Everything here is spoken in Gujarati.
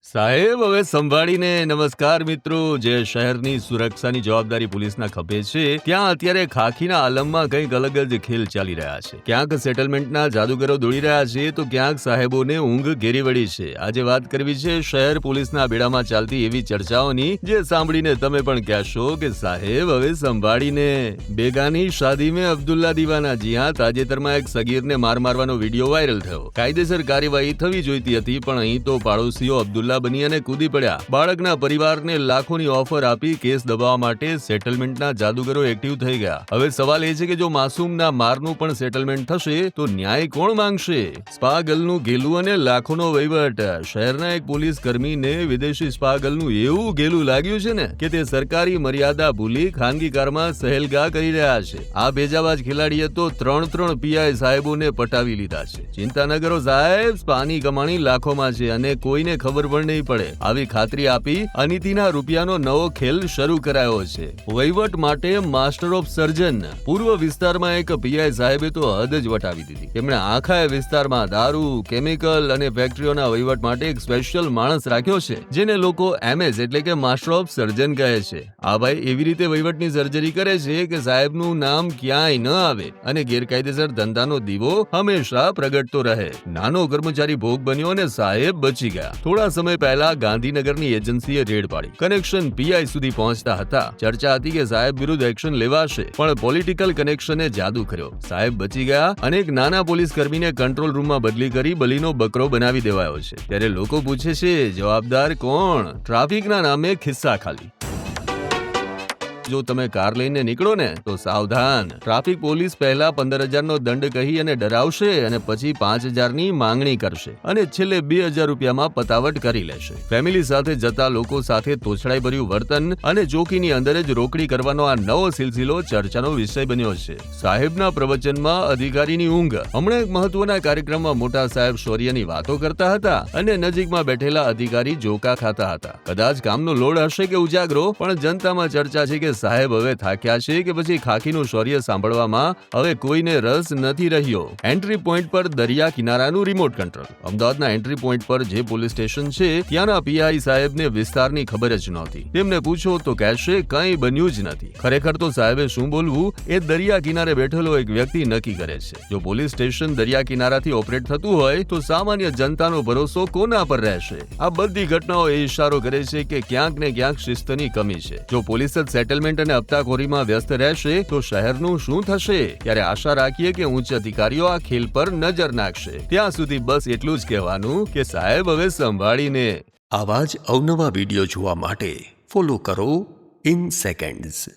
સાહેબ હવે સંભાળીને. નમસ્કાર મિત્રો. જે શહેરની સુરક્ષાની જવાબદારી પોલીસના ખભે છે ત્યાં અત્યારે ખાખીના આલમમાં કંઈક અલગ જ ખેલ ચાલી રહ્યા છે. ક્યાંક સેટલમેન્ટના જાદુગરો દોડી રહ્યા છે તો ક્યાંક સાહેબોને ઊંઘ ઘેરી વળી છે. આજે વાત કરવી છે શહેર પોલીસના બેડામાં ચાલતી એવી ચર્ચાઓની જે સાંભળીને તમે પણ કહેશો કે સાહેબ હવે સંભાળીને. બેગાની શાદી મેં અબ્દુલ્લા દીવાના. જી હા, તાજેતરમાં એક સગીરને મારવાનો વિડીયો વાયરલ થયો. કાયદેસર કાર્યવાહી થવી જોઈતી હતી પણ અહીં તો પાડોશીઓ અબ્દુલ્લા બની અને કૂદી પડ્યા. બાળકના પરિવારને લાખોની ઓફર આપી કેસ દબાવવા માટે સેટલમેન્ટના જાદુગરો એક્ટિવ થઈ ગયા. હવે સવાલ એ છે કે જો માસૂમના મારનું પણ સેટલમેન્ટ થશે તો ન્યાય કોણ માંગશે? સ્પા ગર્લનું ગેલું અને લાખોનો વહીવટ. શહેરના એક પોલીસ કર્મીને વિદેશી સ્પા ગર્લનું એવું ગેલું લાગ્યું છે ને કે તે સરકારી મર્યાદા ભૂલી ખાનગી કારમાં સહેલગા કરી રહ્યા છે. આ ભેજાબાજ ખેલાડીએ તો ત્રણ પીઆઈ સાહેબોને પટાવી લીધા છે. ચિંતા ન કરો સાહેબ, સ્પાની કમાણી લાખોમાં છે અને કોઈને ખબર પણ નહીં પડે. આવી ખાતરી આપી અનિતિના રૂપિયાનો નવો ખેલ શરૂ કરાયો છે. વહીવટ માટે માસ્ટર ઓફ સર્જન. પૂર્વ વિસ્તારમાં એક પીઆઈ સાહેબે તો હદ જ વટાવી દીધી. તેમણે આખા વિસ્તારમાં દારૂ, કેમિકલ અને ફેક્ટરીઓના વહીવટ માટે એક સ્પેશિયલ માણસ રાખ્યો છે જેને લોકો MS એટલે કે માસ્ટર ઓફ સર્જન કહે છે. આ ભાઈ એવી રીતે વહીવટની સર્જરી કરે છે કે સાહેબનું નામ ક્યાંય ન આવે અને ગેરકાયદેસર ધંધાનો દીવો હંમેશા પ્રગટતો રહે. નાનો કર્મચારી ભોગ બન્યો અને સાહેબ બચી ગયા. થોડા સમય પહેલા ગાંધીનગરની એજન્સીએ રેડ પાડી. કનેક્શન પીઆઈ સુધી પહોંચતા હતા. ચર્ચા હતી કે સાહેબ વિરુદ્ધ એક્શન લેવાશે પણ પોલિટિકલ કનેક્શને જાદુ કર્યો. સાહેબ બચી ગયા અને એક નાના પોલીસ કર્મીને કંટ્રોલ રૂમમાં બદલી કરી બલીનો બકરો બનાવી દેવાયો છે. ત્યારે લોકો પૂછે છે જવાબદાર કોણ? ટ્રાફિકના નામે ખિસ્સા ખાલી. જો તમે કાર લઈને નીકળો ને તો સાવધાન. ટ્રાફિક પોલીસ પહેલા 15,000નો દંડ કહી અને ડરાવશે અને પછી 5,000ની માંગણી કરશે અને છેલ્લે 2,000 રૂપિયામાં પતાવટ કરી લેશે. ફેમિલી સાથે જતા લોકો સાથે તોછડાઈ ભર્યું વર્તન અને ચોકીની અંદર જ રોકડી કરવાનો આ નવો સિલસિલો ચર્ચાનો વિષય બન્યો છે. સાહેબના પ્રવચનમાં અધિકારીની ઊંઘ. હમણાં એક મહત્વના કાર્યક્રમમાં મોટા સાહેબ શૌર્યની વાતો કરતા હતા અને નજીકમાં બેઠેલા અધિકારી જોકા ખાતા હતા. કદાચ કામનો લોડ હશે કે ઉજાગરો, પણ જનતામાં ચર્ચા છે કે સાહેબ હવે થાક્યા છે કે પછી ખાખીનું શૌર્ય સાંભળવામાં હવે કોઈને રસ નથી રહ્યો. એન્ટ્રી પોઈન્ટ પર દરિયા કિનારાનું રિમોટ કંટ્રોલ. અમદાવાદના એન્ટ્રી પોઈન્ટ પર જે પોલીસ સ્ટેશન છે ત્યાંના પીઆઈ સાહેબને વિસ્તારની ખબર જ નહોતી. તેમને પૂછો તો કહેશે કંઈ બન્યું જ નથી. ખરેખર તો સાહેબે શું બોલવું એ દરિયા કિનારે બેઠેલો એક વ્યક્તિ નક્કી કરે છે. જો પોલીસ સ્ટેશન દરિયા કિનારાથી ઓપરેટ થતું હોય તો સામાન્ય જનતાનો ભરોસો કોના પર રહેશે? આ બધી ઘટનાઓ એ ઇશારો કરે છે કે ક્યાંક ને ક્યાંક શિસ્તની કમી છે. જો પોલીસ જ સેટલમેન્ટ અને હપ્તાખોરીમાં વ્યસ્ત રહેશે તો શહેરનું શું થશે? ત્યારે આશા રાખીએ કે ઉચ્ચ અધિકારીઓ આ ખેલ પર નજર નાખશે. ત્યાં સુધી બસ એટલું જ કહેવાનું કે સાહેબ હવે સંભાળીને. આવા જ અવનવા વિડીયો જોવા માટે ફોલો કરો IN Seconds.